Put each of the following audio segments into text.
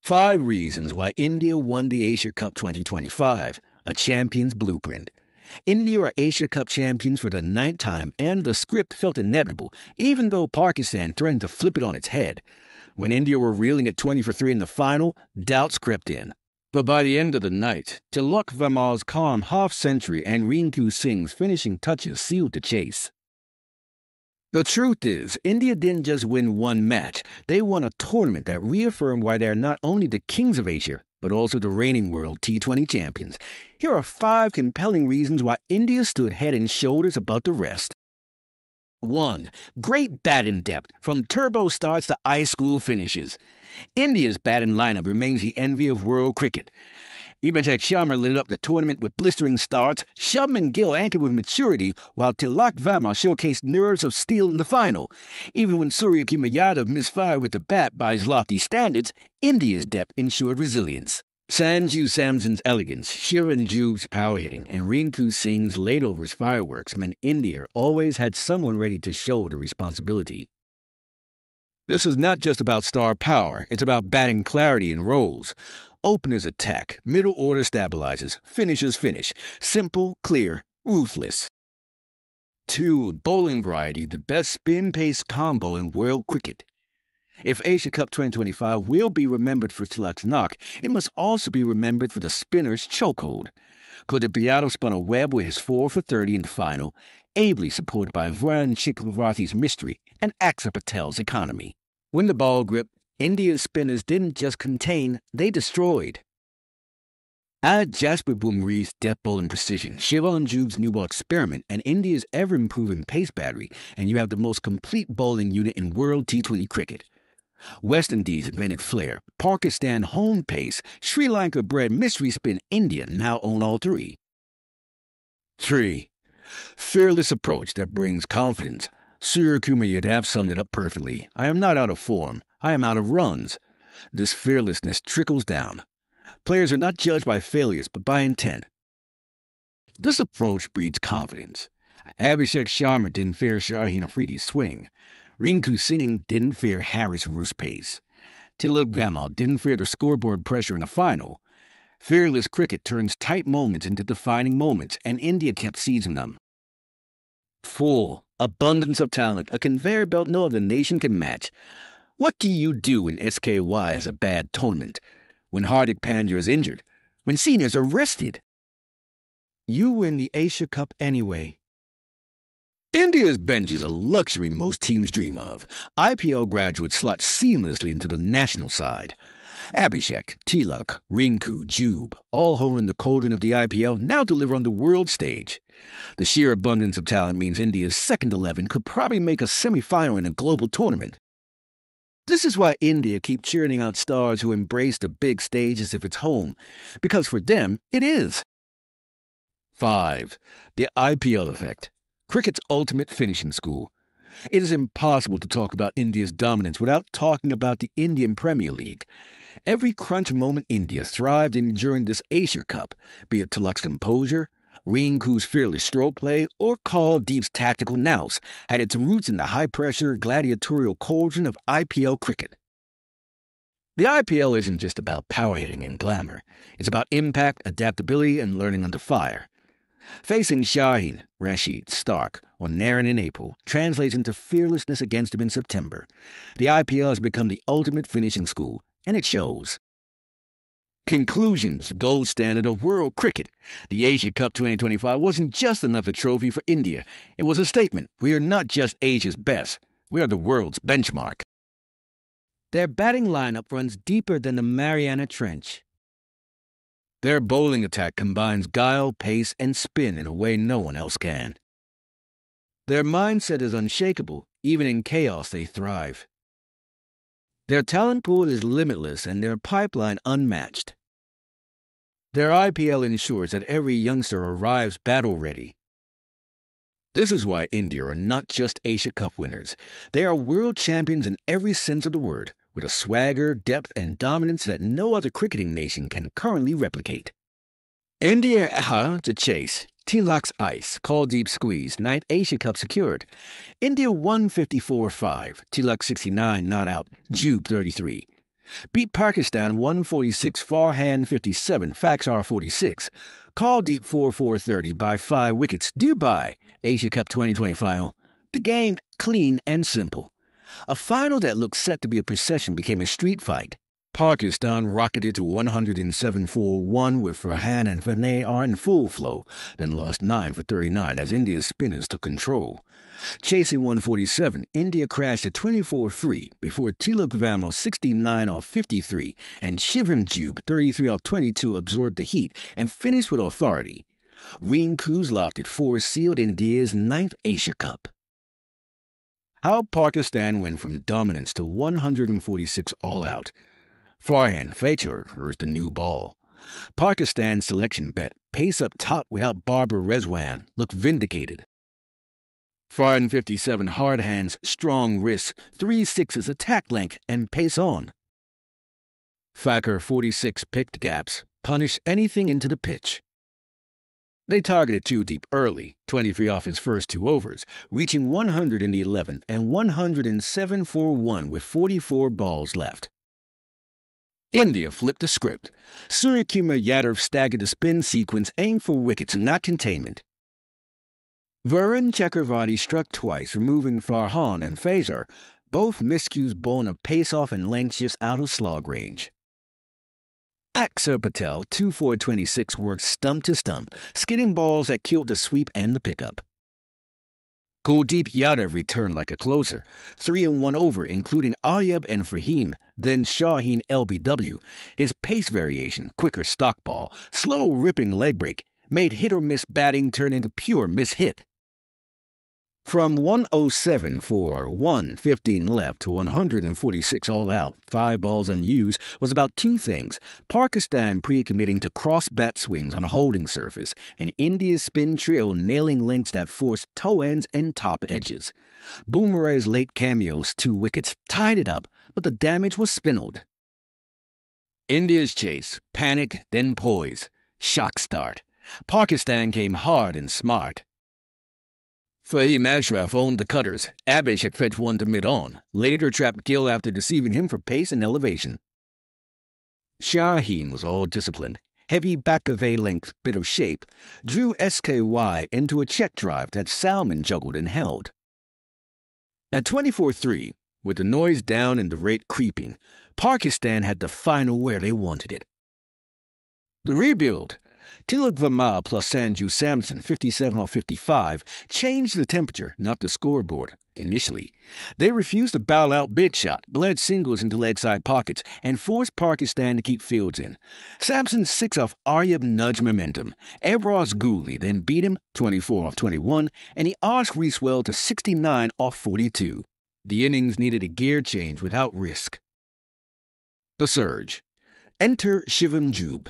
5 reasons why India won the Asia Cup 2025, a champion's blueprint. India are Asia Cup champions for the 9th time, and the script felt inevitable, even though Pakistan threatened to flip it on its head. When India were reeling at 20 for 3 in the final, doubts crept in. But by the end of the night, Tilak Verma's calm half-century and Rinku Singh's finishing touches sealed the chase. The truth is, India didn't just win one match. They won a tournament that reaffirmed why they're not only the kings of Asia, but also the reigning world T20 champions. Here are 5 compelling reasons why India stood head and shoulders above the rest. 1. Great batting depth, from turbo starts to ice school finishes. India's batting lineup remains the envy of world cricket. Dymentionz lit up the tournament with blistering starts, Shubman Gill anchored with maturity, while Tilak Verma showcased nerves of steel in the final. Even when Suryakumar Yadav misfired with the bat by his lofty standards, India's depth ensured resilience. Sanju Samson's elegance, Shiran Jug's power hitting, and Rinku Singh's lateovers fireworks meant India always had someone ready to shoulder responsibility. This is not just about star power, it's about batting clarity and roles. Openers attack, middle order stabilizes, finishers finish. Simple, clear, ruthless. 2. Bowling variety, the best spin-pace combo in world cricket. If Asia Cup 2025 will be remembered for Tilak's knock, it must also be remembered for the spinner's chokehold. Kuldeep Yadav spun a web with his 4 for 30 in the final, ably supported by Varun Chakravarti's mystery and Axar Patel's economy. When the ball gripped, India's spinners didn't just contain, they destroyed. Add Jasper Bumree's death bowling precision, Shivan Jug's new ball experiment, and India's ever-improving pace battery, and you have the most complete bowling unit in world T20 cricket. West Indies invented flair, Pakistan home pace, Sri Lanka bred mystery spin. India now own all 3. 3. Fearless approach that brings confidence. Suryakumar Yadav summed it up perfectly. I am not out of form. I am out of runs. This fearlessness trickles down. Players are not judged by failures, but by intent. This approach breeds confidence. Abhishek Sharma didn't fear Shaheen Afridi's swing. Rinku Singh didn't fear Harris Roos' pace. Tilak Verma didn't fear the scoreboard pressure in the final. Fearless cricket turns tight moments into defining moments, and India kept seizing them. 4. Abundance of talent, a conveyor belt no other nation can match. What do you do when SKY has a bad tournament? When Hardik Pandya is injured? When seniors are rested? You win the Asia Cup anyway. India's bench is a luxury most teams dream of. IPL graduates slot seamlessly into the national side. Abhishek, Tilak, Rinku, Jube, all holding the cauldron of the IPL, now deliver on the world stage. The sheer abundance of talent means India's second 11 could probably make a semi-final in a global tournament. This is why India keep churning out stars who embrace the big stage as if it's home, because for them, it is. 5. The IPL effect, cricket's ultimate finishing school. It is impossible to talk about India's dominance without talking about the Indian Premier League. Every crunch moment India thrived in during this Asia Cup, be it Tilak's composure, Rinku's fearless stroke play, or Kuldeep's tactical nous, had its roots in the high-pressure, gladiatorial cauldron of IPL cricket. The IPL isn't just about power hitting and glamour. It's about impact, adaptability, and learning under fire. Facing Shaheen, Rashid, Stark, or Naren in April translates into fearlessness against him in September. The IPL has become the ultimate finishing school, and it shows. Conclusions, gold standard of world cricket. The Asia Cup 2025 wasn't just another trophy for India. It was a statement. We are not just Asia's best. We are the world's benchmark. Their batting lineup runs deeper than the Mariana Trench. Their bowling attack combines guile, pace, and spin in a way no one else can. Their mindset is unshakable. Even in chaos, they thrive. Their talent pool is limitless and their pipeline unmatched. Their IPL ensures that every youngster arrives battle-ready. This is why India are not just Asia Cup winners. They are world champions in every sense of the word, with a swagger, depth, and dominance that no other cricketing nation can currently replicate. India to chase. Tilak's ice, Kuldeep squeeze, 9th Asia Cup secured. India 154-5, Tilak 69 not out, Jube 33. Beat Pakistan 146, forehand 57, Faxar 46. Call deep 4-4-30 by 5 wickets. Dubai, Asia Cup 2020 final. The game clean and simple. A final that looked set to be a procession became a street fight. Pakistan rocketed to 107 for 1 with Farhan and Fanay in full flow, then lost 9 for 39 as India's spinners took control. Chasing 147, India crashed at 24-3 before Tilak Varma 69 off 53 and Shubman Gill 33 off 22 absorbed the heat and finished with authority. Rinku's lofted 4 sealed India's 9th Asia Cup. How Pakistan went from dominance to 146 all out. Farhan Fixtures urged the new ball. Pakistan's selection bet, pace up top without Babar Rezwan, looked vindicated. Farhan 57 hard hands, strong wrists, 3 sixes attack length, and pace on. Fakir 46 picked gaps, punished anything into the pitch. They targeted 2 deep early, 23 off his first 2 overs, reaching 100 in the 11th and 107 for 1 with 44 balls left. India flipped the script. Suryakumar Yadav staggered the spin sequence, aimed for wickets, not containment. Varun Chakravarti struck twice, removing Farhan and Fazer, both miscues bowling a pace-off and length shifts out of slog range. Axar Patel, 2-4-26, worked stump to stump, skidding balls that killed the sweep and the pickup. Kuldeep Yadav returned like a closer, 3 in 1 over, including Ayub and Fahim, then Shaheen LBW. His pace variation, quicker stock ball, slow ripping leg break, made hit-or-miss batting turn into pure miss-hit. From 107 for 115 left to 146 all out, 5 balls unused, was about 2 things. Pakistan pre-committing to cross-bat swings on a holding surface, and India's spin trio nailing lengths that forced toe ends and top edges. Boomerang's late cameos, 2 wickets, tied it up, but the damage was spinnelled. India's chase, panic, then poise. Shock start. Pakistan came hard and smart. Fahim Ashraf owned the cutters. Abish had fetched one to mid-on, later trapped Gill after deceiving him for pace and elevation. Shaheen was all disciplined. Heavy back-of-a length bit of shape, drew SKY into a check drive that Salman juggled and held. At 24-3, with the noise down and the rate creeping, Pakistan had the final where they wanted it. The rebuild, Tilak Varma plus Sanju Samson, 57 off 55, changed the temperature, not the scoreboard, initially. They refused to bow out bid shot, bled singles into leg side pockets, and forced Pakistan to keep fields in. Samson's 6 off Ayub nudged momentum. Ebros Ghuli then beat him, 24 off 21, and he asked Reeswell to 69 off 42. The innings needed a gear change without risk. The surge. Enter Shubman Gill.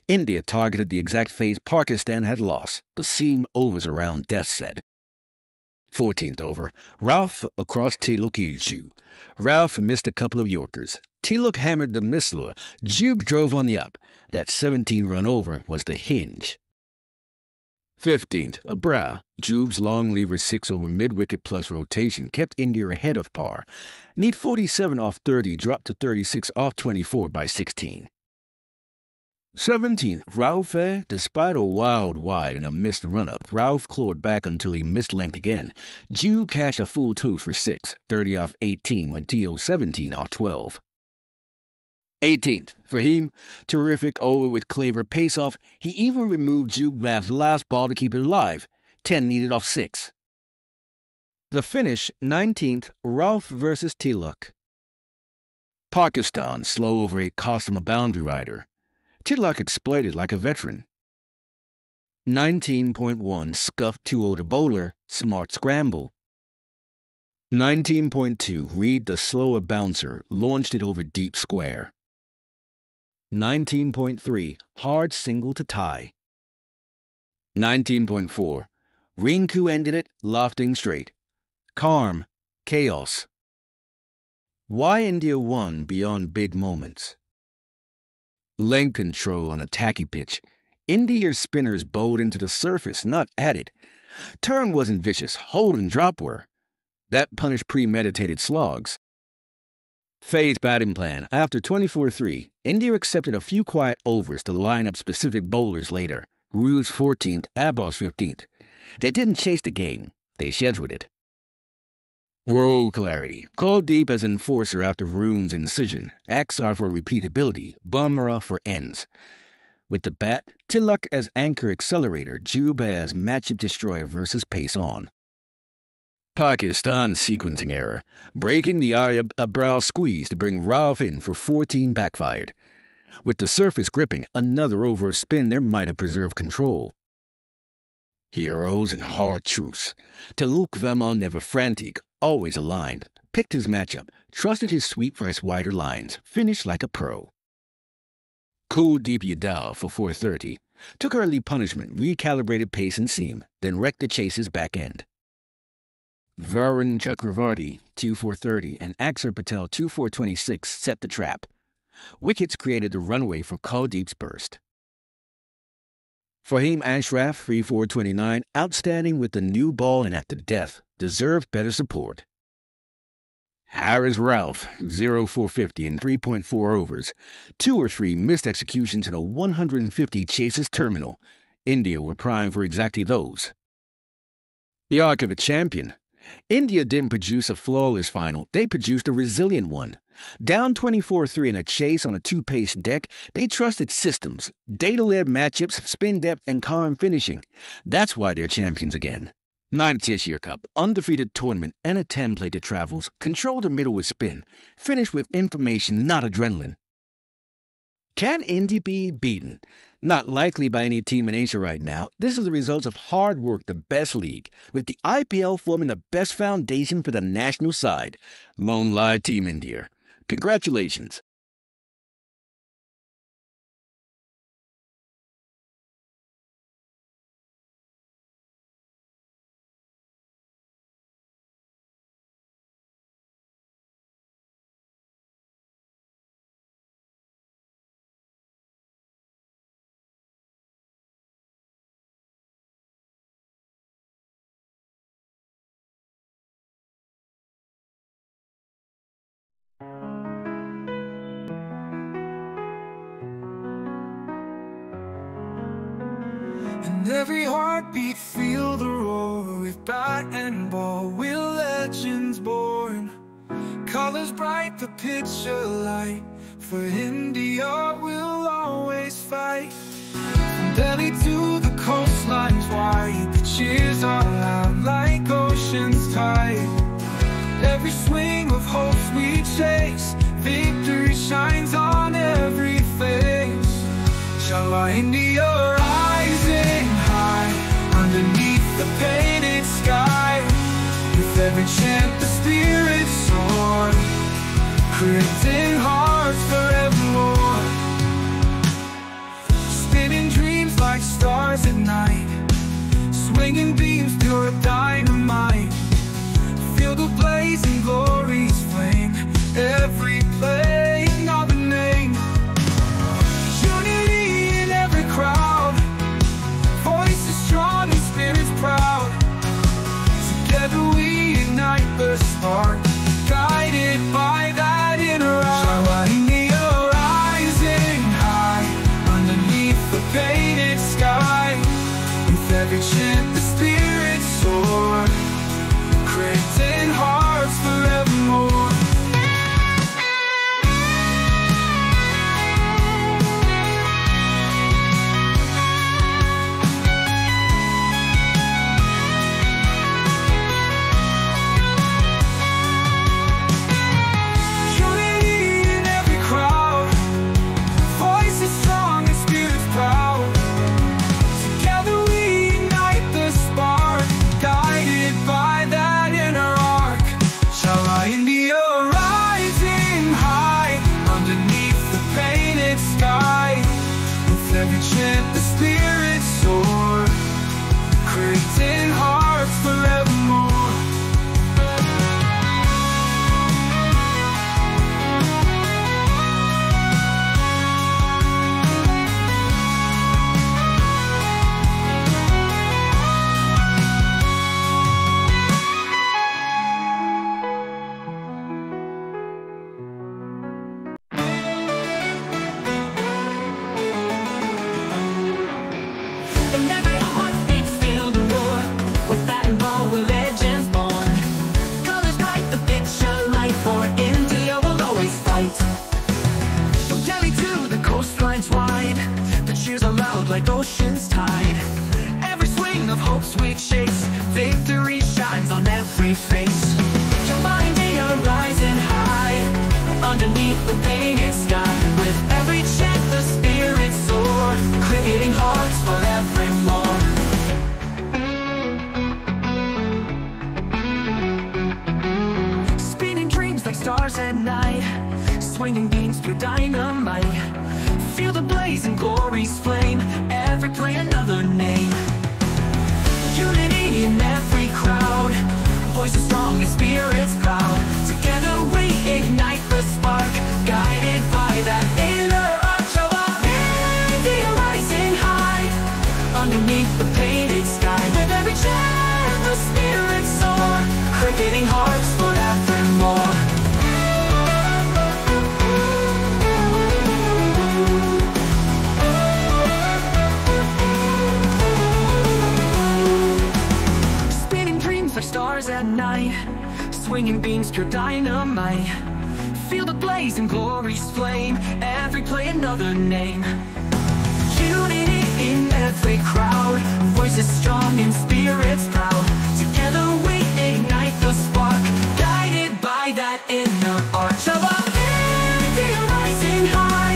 India targeted the exact phase Pakistan had lost, the seam overs around death set. 14th over, Ralph across Tilak. Ralph missed a couple of Yorkers. Tilak hammered the missile. Gill drove on the up. That 17-run over was the hinge. 15th, a Bra. Gill's long lever 6 over mid-wicket plus rotation kept India ahead of par. Need 47 off 30 dropped to 36 off 24 by 16. 17th, Ralph, despite a wild wide and a missed run-up, Ralph clawed back until he missed length again. Gill cashed a full 2 for 6, 30 off 18 when T.O. 17 off 12. 18th, Fahim, terrific over with clever pace-off. He even removed Gill's last ball to keep it alive, 10 needed off 6. The finish, 19th, Ralph versus Tilak. Pakistan, slow over 8 cost him a boundary rider. Tilak exploited like a veteran. 19.1 scuffed 2 to bowler, smart scramble. 19.2 read the slower bouncer, launched it over deep square. 19.3 hard single to tie. 19.4 Rinku ended it, lofting straight. Calm, chaos. Why India won beyond big moments? Length control on a tacky pitch. India's spinners bowled into the surface, not at it. Turn wasn't vicious, hold and drop were. That punished premeditated slogs. Phased batting plan. After 24-3, India accepted a few quiet overs to line up specific bowlers later. Rules 14th, Abbas 15th. They didn't chase the game. They scheduled it. Role clarity. Kuldeep as enforcer after Varun's incision. Axar for repeatability. Bumrah for ends. With the bat, Tilak as anchor accelerator. Juba as matchup destroyer versus pace on. Pakistan sequencing error. Breaking the eyebrow squeeze to bring Ralph in for 14 backfired. With the surface gripping, another over spin there might have preserved control. Heroes and hard truths. Tilak Vemal never frantic, always aligned. Picked his matchup, trusted his sweep for his wider lines, finished like a pro. Kuldeep Yadav for 430. Took early punishment, recalibrated pace and seam, then wrecked the chase's back end. Varun Chakravarti, 2-4-30, and Axar Patel, 2-4-26, set the trap. Wickets created the runway for Kuldeep's burst. Fahim Ashraf, 3-4-29, outstanding with the new ball and at the death, deserved better support. Harris Ralph, 0-4-50 in 3.4 overs, 2 or 3 missed executions in a 150 chases terminal. India were primed for exactly those. The arc of a champion. India didn't produce a flawless final, they produced a resilient one. Down 24-3 in a chase on a 2-pace deck, they trusted systems, data-led matchups, spin depth, and calm finishing. That's why they're champions again. 9th Asia Cup, undefeated tournament, and a template that travels, control the middle with spin, finish with information, not adrenaline. Can India be beaten? Not likely by any team in Asia right now. This is the result of hard work, the best league, with the IPL forming the best foundation for the national side. Lone live Team India. Congratulations. And every heartbeat feel the roar. With bat and ball we're legends born. Colors bright, the picture light. For India we'll always fight. From Delhi to the coastlines wide, the cheers are loud like ocean's tide. Every swing of hopes we chase, victory shines on every face. Shala India rising high, underneath the painted sky. With every chant the spirits soar, creating hearts forevermore. Spinning dreams like stars at night, swinging beams pure dynamite. Feel the blazing glory's flame, every play another name. Unity in every crowd, voices strong and spirits proud. Together we ignite the spark, guided by that inner eye. India rising high, underneath the painted sky. With every chant the spirits soar, creating hearts forevermore. Unity in every crowd, voices strong and spirits proud. Together we ignite the spark, guided by that inner arc. Shala India rising high, underneath the painted sky. With every chant the spirits soar, creating hearts forevermore. cheers are loud like ocean's tide. Every swing of hope sweet shakes, victory shines on every face. Your mind are rising high, underneath the painted sky. With every chant the spirits soar, creating hearts forevermore. Spinning dreams like stars at night, swinging beams through dynamite. Feel the blaze and glory's flame, every play another name. Unity in every crowd, voices strong and spirits proud. Together we ignite the spark, guided by that inner arch of our India rising high, underneath the painted sky. With every chant the spirits soar, creating hearts forevermore. Like stars at night, swinging beams pure dynamite. Feel the blaze and glory's flame, every play another name. Unity in every crowd, voices strong and spirits proud. Together we ignite the spark, guided by that inner arch of our India rising high,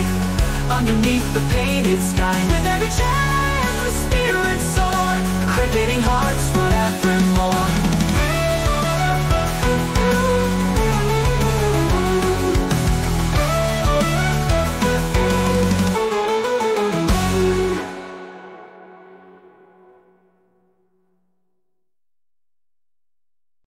underneath the painted sky. With every chant the spirits soar, creating hearts forevermore.